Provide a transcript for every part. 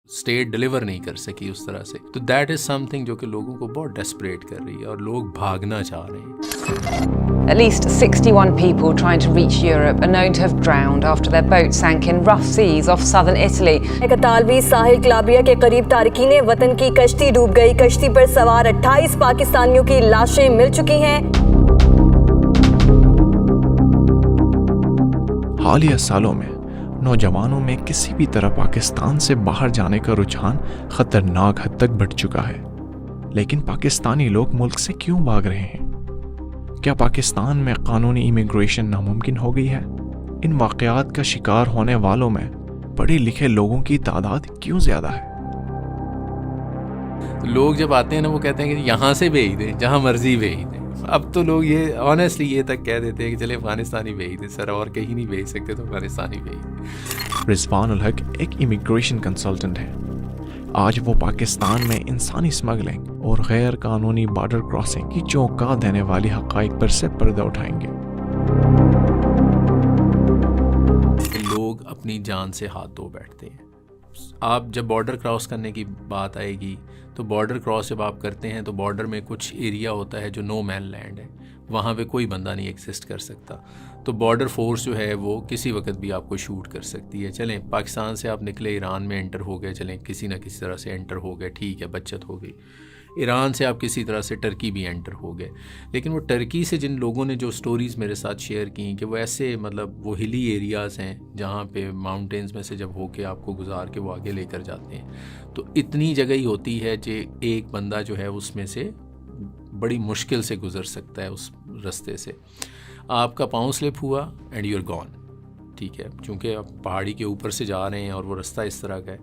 State deliver نہیں کر سکی اس طرح سے. تو دیٹ از سم تھنگ جو کہ لوگوں کو بہت ڈیسپریٹ کر رہی ہے اور لوگ بھاگنا چاہ رہے ہیں. At least 61 people trying to reach Europe are known to have drowned after their boat sank in rough seas off southern Italy. اطالوی ساحل کلابریا کے قریب تارکین وطن کی کشتی ڈوب گئی. کشتی پر سوار 28 پاکستانیوں کی لاشیں مل چکی ہیں. حالیہ سالوں میں نوجوانوں میں کسی بھی طرح پاکستان سے باہر جانے کا رجحان خطرناک حد تک بڑھ چکا ہے. لیکن پاکستانی لوگ ملک سے کیوں بھاگ رہے ہیں؟ کیا پاکستان میں قانونی امیگریشن ناممکن ہو گئی ہے؟ ان واقعات کا شکار ہونے والوں میں پڑھے لکھے لوگوں کی تعداد کیوں زیادہ ہے؟ لوگ جب آتے ہیں نا وہ کہتے ہیں کہ یہاں سے بھیج دیں، جہاں مرضی بھیج دیں. اب تو لوگ یہ آنیسٹلی یہ تک کہہ دیتے ہیں کہ چلے افغانستانی بھیج دیں سر، اور کہیں نہیں بھیج سکتے تو افغانستانی بھیج دیں. رضوان الحق ایک امیگریشن کنسلٹنٹ ہے. آج وہ پاکستان میں انسانی اسمگلنگ اور غیر قانونی بارڈر کراسنگ کی چونکا دینے والی حقائق پر سے پردہ اٹھائیں گے. لوگ اپنی جان سے ہاتھ دھو بیٹھتے ہیں. آپ جب بارڈر کراس کرنے کی بات آئے گی تو بارڈر کراس جب آپ کرتے ہیں تو بارڈر میں کچھ ایریا ہوتا ہے جو نو مین لینڈ ہے، وہاں پہ کوئی بندہ نہیں ایگزسٹ کر سکتا. تو بارڈر فورس جو ہے وہ کسی وقت بھی آپ کو شوٹ کر سکتی ہے. چلیں پاکستان سے آپ نکلے، ایران میں انٹر ہو گئے، چلیں کسی نہ کسی طرح سے انٹر ہو گئے، ٹھیک ہے بچت ہو گئی. ایران سے آپ کسی طرح سے ٹرکی بھی انٹر ہو گئے. لیکن وہ ٹرکی سے جن لوگوں نے جو سٹوریز میرے ساتھ شیئر کی کہ وہ ایسے مطلب وہ ہلی ایریاز ہیں جہاں پہ ماؤنٹینز میں سے جب ہو کے آپ کو گزار کے وہ آگے لے کر جاتے ہیں، تو اتنی جگہ ہی ہوتی ہے کہ ایک بندہ جو ہے اس میں سے بڑی مشکل سے گزر سکتا ہے اس رستے سے. آپ کا پاؤں سلپ ہوا اینڈ یو آر گون. ٹھیک ہے، چونکہ آپ پہاڑی کے اوپر سے جا رہے ہیں اور وہ رستہ اس طرح کا ہے.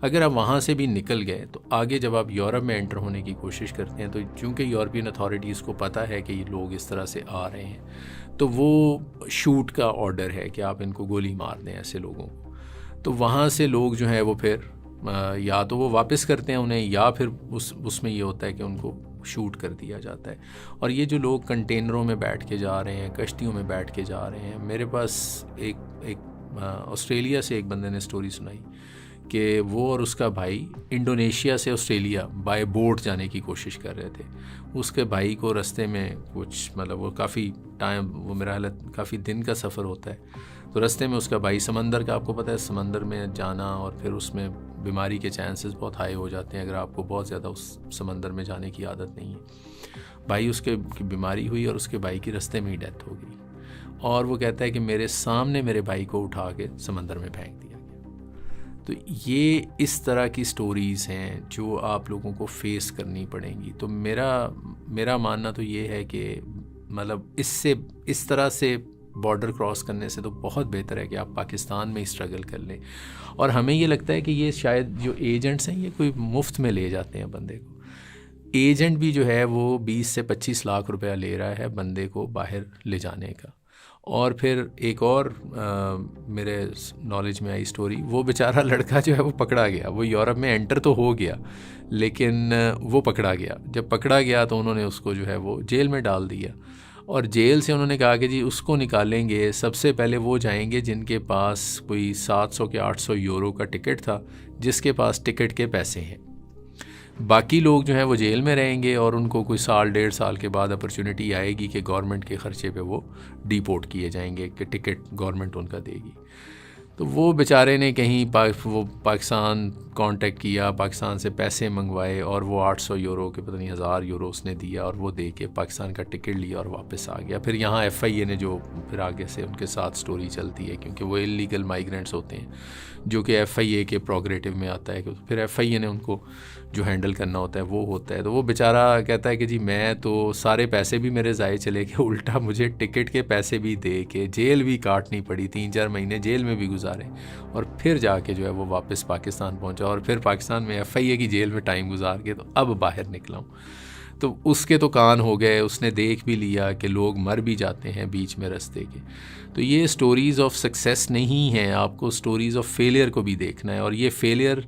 اگر آپ وہاں سے بھی نکل گئے تو آگے جب آپ یورپ میں انٹر ہونے کی کوشش کرتے ہیں تو چونکہ یورپین اتھارٹیز کو پتہ ہے کہ یہ لوگ اس طرح سے آ رہے ہیں تو وہ شوٹ کا آرڈر ہے کہ آپ ان کو گولی مار دیں ایسے لوگوں کو. تو وہاں سے لوگ جو ہیں وہ پھر یا تو وہ واپس کرتے ہیں انہیں، یا پھر اس میں یہ ہوتا ہے کہ ان کو شوٹ کر دیا جاتا ہے. اور یہ جو لوگ کنٹینروں میں بیٹھ کے جا رہے ہیں، کشتیوں میں بیٹھ کے جا رہے ہیں، میرے پاس ایک آسٹریلیا سے ایک بندے نے سٹوری سنائی کہ وہ اور اس کا بھائی انڈونیشیا سے آسٹریلیا بائی بوٹ جانے کی کوشش کر رہے تھے. اس کے بھائی کو رستے میں کچھ مطلب وہ کافی ٹائم، وہ میرا حالت کافی دن کا سفر ہوتا ہے، تو رستے میں اس کا بھائی سمندر کا، آپ کو پتہ ہے سمندر میں جانا اور پھر اس میں بیماری کے چانسز بہت ہائی ہو جاتے ہیں اگر آپ کو بہت زیادہ اس سمندر میں جانے کی عادت نہیں ہے. بھائی اس کے بیماری ہوئی اور اس کے بھائی کی رستے میں ہی ڈیتھ ہو گئی. اور وہ کہتا ہے کہ میرے سامنے میرے بھائی کو اٹھا کے سمندر میں پھینک دیا گیا. تو یہ اس طرح کی سٹوریز ہیں جو آپ لوگوں کو فیس کرنی پڑیں گی. تو میرا ماننا تو یہ ہے کہ مطلب اس طرح سے بارڈر کراس کرنے سے تو بہت بہتر ہے کہ آپ پاکستان میں اسٹرگل کر لیں. اور ہمیں یہ لگتا ہے کہ یہ شاید جو ایجنٹس ہیں یہ کوئی مفت میں لے جاتے ہیں بندے کو. ایجنٹ بھی جو ہے وہ 20 سے 25 لاکھ روپیہ لے رہا ہے بندے کو باہر لے جانے کا. اور پھر ایک اور میرے نالج میں آئی سٹوری، وہ بیچارہ لڑکا جو ہے وہ پکڑا گیا. وہ یورپ میں انٹر تو ہو گیا لیکن وہ پکڑا گیا. جب پکڑا گیا تو انہوں نے اس کو جو ہے وہ جیل میں ڈال دیا. اور جیل سے انہوں نے کہا کہ جی اس کو نکالیں گے، سب سے پہلے وہ جائیں گے جن کے پاس کوئی 700 کے 800 یورو کا ٹکٹ تھا، جس کے پاس ٹکٹ کے پیسے ہیں. باقی لوگ جو ہیں وہ جیل میں رہیں گے اور ان کو کوئی سال 1.5 سال کے بعد اپرچونٹی آئے گی کہ گورنمنٹ کے خرچے پہ وہ ڈیپورٹ کیے جائیں گے کہ ٹکٹ گورنمنٹ ان کا دے گی. تو وہ بیچارے نے کہیں وہ پاکستان کانٹیکٹ کیا، پاکستان سے پیسے منگوائے اور وہ 800 یورو کے پتہ نہیں 1000 یورو اس نے دیا اور وہ دے کے پاکستان کا ٹکٹ لیا اور واپس آ گیا. پھر یہاں ایف آئی اے نے جو پھر آگے سے ان کے ساتھ سٹوری چلتی ہے کیونکہ وہ انلیگل مائیگرینٹس ہوتے ہیں جو کہ ایف آئی اے کے پروگریٹو میں آتا ہے، کہ پھر ایف آئی اے نے ان کو جو ہینڈل کرنا ہوتا ہے وہ ہوتا ہے. تو وہ بیچارہ کہتا ہے کہ جی میں تو سارے پیسے بھی میرے ضائع چلے گئے، الٹا مجھے ٹکٹ کے پیسے بھی دے کے جیل بھی کاٹنی پڑی، 3-4 مہینے جیل میں بھی گزارے اور پھر جا کے جو ہے وہ واپس پاکستان پہنچا اور پھر پاکستان میں ایف آئی اے کی جیل میں ٹائم گزار کے تو اب باہر نکلا ہوں. تو اس کے تو کان ہو گئے، اس نے دیکھ بھی لیا کہ لوگ مر بھی جاتے ہیں بیچ میں رستے کے. تو یہ سٹوریز آف سکسیس نہیں ہیں، آپ کو سٹوریز آف فیلئر کو بھی دیکھنا ہے. اور یہ فیلئر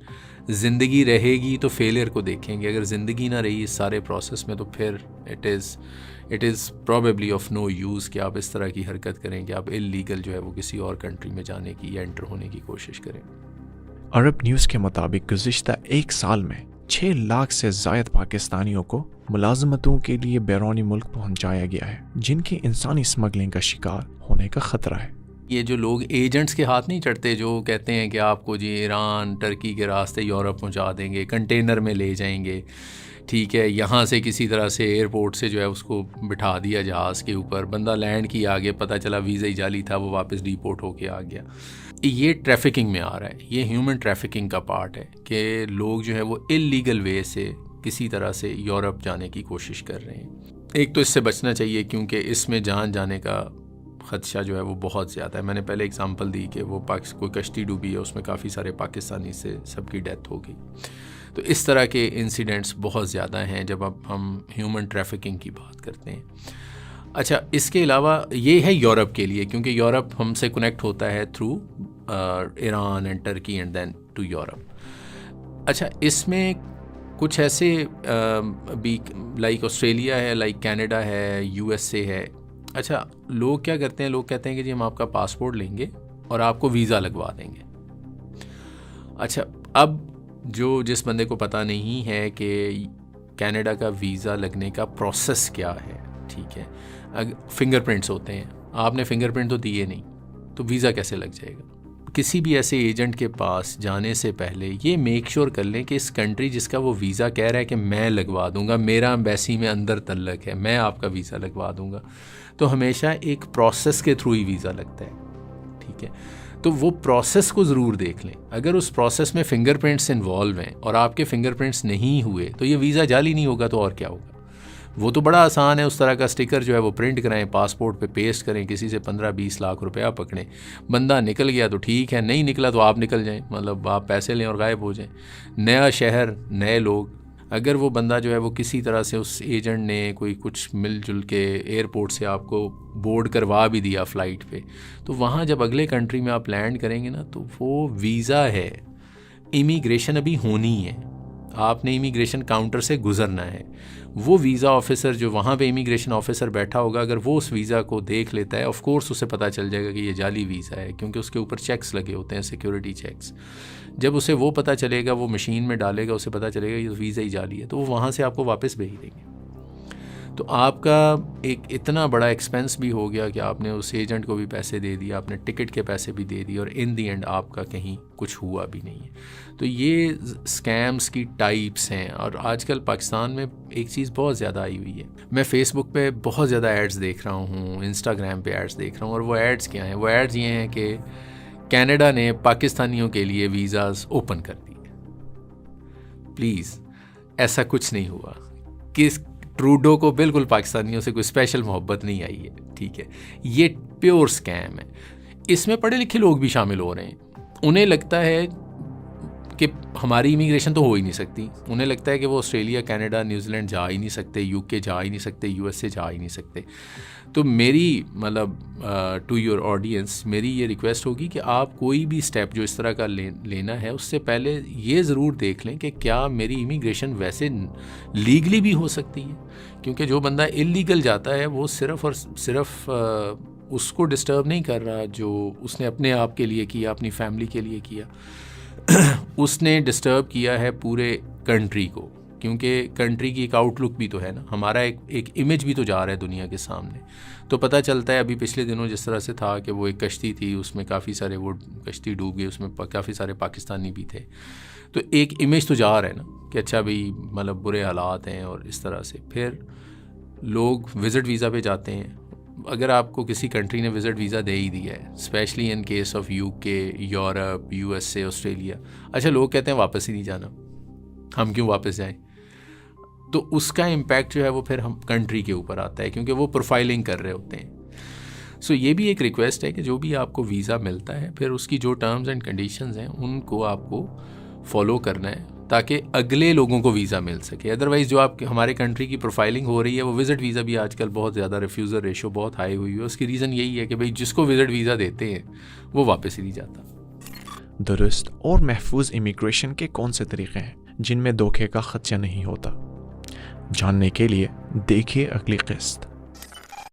زندگی رہے گی تو فیلئر کو دیکھیں گے، اگر زندگی نہ رہی اس سارے پروسیس میں تو پھر it is probably of no use کہ آپ اس طرح کی حرکت کریں کہ آپ اللیگل جو ہے وہ کسی اور کنٹری میں جانے کی یا انٹر ہونے کی کوشش کریں. عرب نیوز کے مطابق گزشتہ 1 سال میں 6 لاکھ سے زائد پاکستانیوں کو ملازمتوں کے لیے بیرونی ملک پہنچایا گیا ہے، جن کی انسانی اسمگلنگ کا شکار ہونے کا خطرہ ہے۔ یہ جو لوگ ایجنٹس کے ہاتھ نہیں چڑھتے، جو کہتے ہیں کہ آپ کو جی ایران ٹرکی کے راستے یورپ پہنچا دیں گے، کنٹینر میں لے جائیں گے، ٹھیک ہے، یہاں سے کسی طرح سے ایئرپورٹ سے جو ہے اس کو بٹھا دیا جہاز کے اوپر، بندہ لینڈ کیا، آگے پتہ چلا ویزا ہی جعلی تھا، وہ واپس ڈیپورٹ ہو کے آ گیا۔ یہ ٹریفکنگ میں آ رہا ہے، یہ ہیومن ٹریفکنگ کا پارٹ ہے کہ لوگ جو ہے وہ اللیگل وے سے کسی طرح سے یورپ جانے کی کوشش کر رہے ہیں۔ ایک تو اس سے بچنا چاہیے کیونکہ اس میں جان جانے کا خدشہ جو ہے وہ بہت زیادہ ہے۔ میں نے پہلے اگزامپل دی کہ وہ کوئی کشتی ڈوبی ہے، اس میں کافی سارے پاکستانی سے سب کی ڈیتھ ہو گئی۔ تو اس طرح کے انسیڈنٹس بہت زیادہ ہیں جب اب ہم ہیومن ٹریفکنگ کی بات کرتے ہیں۔ اچھا، اس کے علاوہ یہ ہے یورپ کے لیے، کیونکہ یورپ ہم سے کنیکٹ ہوتا ہے through Iran and Turkey and then to Europe. اچھا، اس میں کچھ ایسے بھی لائک آسٹریلیا ہے، لائک کینیڈا ہے، USA ہے۔ اچھا، لوگ کیا کرتے ہیں، لوگ کہتے ہیں کہ جی ہم آپ کا پاسپورٹ لیں گے اور آپ کو ویزا لگوا دیں گے۔ اچھا، اب جس بندے کو پتہ نہیں ہے کہ کینیڈا کا ویزا لگنے کا پروسیس کیا ہے، ٹھیک ہے، فنگر پرنٹس ہوتے ہیں، آپ نے فنگر پرنٹ تو دیے نہیں، تو ویزا کیسے لگ جائے گا؟ کسی بھی ایسے ایجنٹ کے پاس جانے سے پہلے یہ میک شور کر لیں کہ اس کنٹری جس کا وہ ویزا کہہ رہا ہے کہ میں لگوا دوں گا، میرا ایمبیسی میں اندر تعلق ہے، میں آپ کا ویزا لگوا دوں گا، تو ہمیشہ ایک پروسیس کے تھرو ہی ویزا لگتا ہے، ٹھیک ہے۔ تو وہ پروسیس کو ضرور دیکھ لیں، اگر اس پروسیس میں فنگر پرنٹس انوالو ہیں اور آپ کے فنگر پرنٹس نہیں ہوئے تو یہ ویزا جعلی نہیں ہوگا، تو اور کیا ہوگا؟ وہ تو بڑا آسان ہے، اس طرح کا سٹیکر جو ہے وہ پرنٹ کریں، پاسپورٹ پہ پیسٹ کریں، کسی سے 15-20 لاکھ روپیہ پکڑیں، بندہ نکل گیا تو ٹھیک ہے، نہیں نکلا تو آپ نکل جائیں، مطلب آپ پیسے لیں اور غائب ہو جائیں۔ نیا شہر، نئے لوگ، اگر وہ بندہ جو ہے وہ کسی طرح سے اس ایجنٹ نے کوئی کچھ مل جل کے ایئرپورٹ سے آپ کو بورڈ کروا بھی دیا فلائٹ پہ، تو وہاں جب اگلے کنٹری میں آپ لینڈ کریں گے نا، تو وہ ویزا ہے، امیگریشن ابھی ہونی ہے، آپ نے امیگریشن کاؤنٹر سے گزرنا ہے۔ وہ ویزا آفیسر جو وہاں پہ امیگریشن آفیسر بیٹھا ہوگا، اگر وہ اس ویزا کو دیکھ لیتا ہے، آف کورس اسے پتہ چل جائے گا کہ یہ جعلی ویزا ہے، کیونکہ اس کے اوپر چیکس لگے ہوتے ہیں، سیکیورٹی چیکس۔ جب اسے وہ پتہ چلے گا، وہ مشین میں ڈالے گا، اسے پتہ چلے گا یہ ویزا ہی جعلی ہے، تو وہ وہاں سے آپ کو واپس بھیج دیں گے۔ تو آپ کا ایک اتنا بڑا ایکسپینس بھی ہو گیا کہ آپ نے اس ایجنٹ کو بھی پیسے دے دیا، آپ نے ٹکٹ کے پیسے بھی دے دیے، اور ان دی اینڈ آپ کا کہیں کچھ ہوا بھی نہیں ہے۔ تو یہ اسکیمز کی ٹائپس ہیں، اور آج کل پاکستان میں ایک چیز بہت زیادہ آئی ہوئی ہے۔ میں فیس بک پہ بہت زیادہ ایڈز دیکھ رہا ہوں، انسٹاگرام پہ ایڈز دیکھ رہا ہوں، اور وہ ایڈز کیا ہیں؟ وہ ایڈز یہ ہیں کہ کینیڈا نے پاکستانیوں کے لیے ویزاز اوپن کر دیے۔ پلیز، ایسا کچھ نہیں ہوا۔ ٹروڈو کو بالکل پاکستانیوں سے کوئی اسپیشل محبت نہیں آئی ہے، ٹھیک ہے، یہ پیور اسکیم ہے۔ اس میں پڑھے لکھے لوگ بھی شامل ہو رہے ہیں، انہیں لگتا ہے کہ ہماری امیگریشن تو ہو ہی نہیں سکتی، انہیں لگتا ہے کہ وہ آسٹریلیا، کینیڈا، نیوزی لینڈ جا ہی نہیں سکتے، UK جا ہی نہیں سکتے، USA جا ہی نہیں سکتے۔ تو میری مطلب ٹو یور آڈینس میری یہ ریکویسٹ ہوگی کہ آپ کوئی بھی اسٹیپ جو اس طرح کا لینا ہے، اس سے پہلے یہ ضرور دیکھ لیں کہ کیا میری امیگریشن ویسے لیگلی بھی ہو سکتی ہے، کیونکہ جو بندہ اللیگل جاتا ہے وہ صرف اور صرف اس کو ڈسٹرب نہیں کر رہا جو اس نے اپنے آپ کے لیے کیا، اپنی فیملی کے لیے کیا، اس نے ڈسٹرب کیا ہے پورے کنٹری کو، کیونکہ کنٹری کی ایک آؤٹ لک بھی تو ہے نا، ہمارا ایک امیج بھی تو جا رہا ہے دنیا کے سامنے۔ تو پتہ چلتا ہے ابھی پچھلے دنوں جس طرح سے تھا کہ وہ ایک کشتی تھی، اس میں کافی سارے، وہ کشتی ڈوب گئی، اس میں کافی سارے پاکستانی بھی تھے، تو ایک امیج تو جا رہا ہے نا کہ اچھا بھئی مطلب برے حالات ہیں، اور اس طرح سے پھر لوگ وزٹ ویزا پہ جاتے ہیں۔ اگر آپ کو کسی کنٹری نے وزٹ ویزا دے ہی دیا ہے، specially in case of UK، Europe, USA، Australia, اچھا لوگ کہتے ہیں واپس ہی نہیں جانا، ہم کیوں واپس جائیں؟ تو اس کا امپیکٹ جو ہے وہ پھر ہم کنٹری کے اوپر آتا ہے، کیونکہ وہ پروفائلنگ کر رہے ہوتے ہیں۔ سو یہ بھی ایک ریکویسٹ ہے کہ جو بھی آپ کو ویزا ملتا ہے، پھر اس کی جو ٹرمز اینڈ کنڈیشنز ہیں ان کو آپ کو فالو کرنا ہے، تاکہ اگلے لوگوں کو ویزا مل سکے۔ ادروائز جو آپ ہمارے کنٹری کی پروفائلنگ ہو رہی ہے، وہ وزٹ ویزا بھی آج کل بہت زیادہ ریفیوزل ریشو بہت ہائی ہوئی ہے، اس کی ریزن یہی ہے کہ بھئی جس کو وزٹ ویزا دیتے ہیں وہ واپس ہی نہیں جاتا۔ درست اور محفوظ امیگریشن کے کون سے طریقے ہیں جن میں دھوکے کا خدشہ نہیں ہوتا؟ جاننے کے لیے دیکھیے اگلی قسط۔